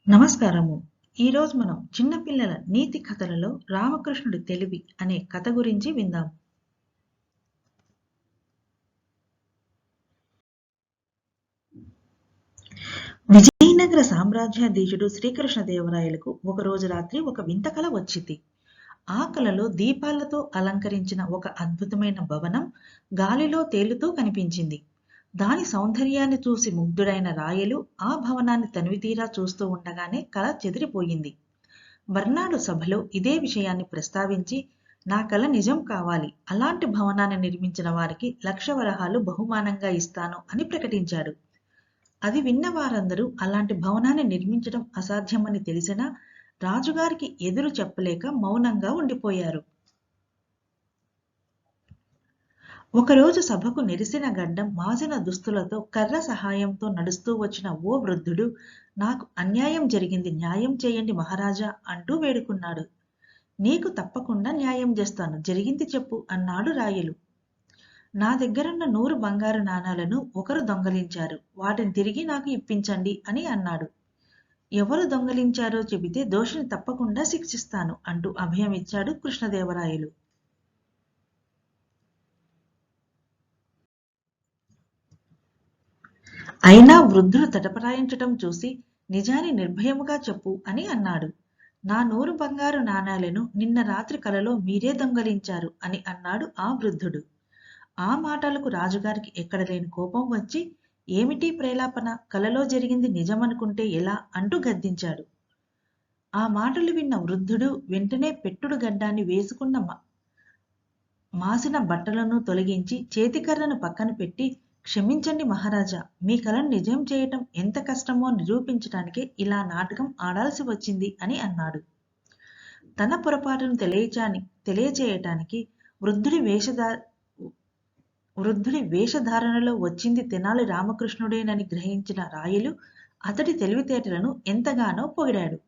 నమస్కారము. ఈరోజు మనం చిన్నపిల్లల నీతి కథలలో రామకృష్ణుడి తెలివి అనే కథ గురించి విందాం. విజయనగర సామ్రాజ్యాధీశుడు శ్రీకృష్ణదేవరాయలకు ఒకరోజు రాత్రి ఒక వింత కల వచ్చింది. ఆ కలలో దీపాలతో అలంకరించిన ఒక అద్భుతమైన భవనం గాలిలో తేలుతూ కనిపించింది. దాని సౌందర్యాన్ని చూసి ముగ్ధుడైన రాయలు ఆ భవనాన్ని తనివితీరా చూస్తూ ఉండగానే కల చెదిరిపోయింది. మర్నాడు సభలో ఇదే విషయాన్ని ప్రస్తావించి, నా కల నిజం కావాలి, అలాంటి భవనాన్ని నిర్మించిన వారికి 1,00,000 వరహాలు బహుమానంగా ఇస్తాను అని ప్రకటించాడు. అది విన్న వారందరూ అలాంటి భవనాన్ని నిర్మించడం అసాధ్యమని తెలిసినా రాజుగారికి ఎదురు చెప్పలేక మౌనంగా ఉండిపోయారు. ఒకరోజు సభకు నెరిసిన గడ్డం, మాసిన దుస్తులతో కర్ర సహాయంతో నడుస్తూ వచ్చిన ఓ వృద్ధుడు, నాకు అన్యాయం జరిగింది, న్యాయం చేయండి మహారాజా అంటూ వేడుకున్నాడు. నీకు తప్పకుండా న్యాయం చేస్తాను, జరిగింది చెప్పు అన్నాడు రాయలు. నా దగ్గరున్న 100 బంగారు నాణాలను ఒకరు దొంగలించారు, వాటిని తిరిగి నాకు ఇప్పించండి అని అన్నాడు. ఎవరు దొంగలించారో చెబితే దోషిని తప్పకుండా శిక్షిస్తాను అంటూ అభయమిచ్చాడు కృష్ణదేవరాయలు. అయినా వృద్ధుడు తటపటాయించటం చూసి, నిజాన్ని నిర్భయముగా చెప్పు అని అన్నాడు. నా 100 బంగారు నాణాలను నిన్న రాత్రి కలలో మీరే దొంగలించారు అని అన్నాడు ఆ వృద్ధుడు. ఆ మాటలకు రాజుగారికి ఎక్కడలేని కోపం వచ్చి, ఏమిటి ప్రేలాపన, కలలో జరిగింది నిజమనుకుంటే ఎలా అంటూ గద్దించాడు. ఆ మాటలు విన్న వృద్ధుడు వెంటనే పెట్టుడు గడ్డాన్ని వేసుకున్న మాసిన బట్టలను తొలగించి చేతికర్రను పక్కన పెట్టి, క్షమించండి మహారాజా, మీ కలను నిజం చేయటం ఎంత కష్టమో నిరూపించటానికే ఇలా నాటకం ఆడాల్సి వచ్చింది అని అన్నాడు. తన పొరపాటును తెలియచేయటానికి వృద్ధుడి వేషధారణలో వచ్చింది తెనాలి రామకృష్ణుడేనని గ్రహించిన రాయలు అతడి తెలివితేటలను ఎంతగానో పొగిడాడు.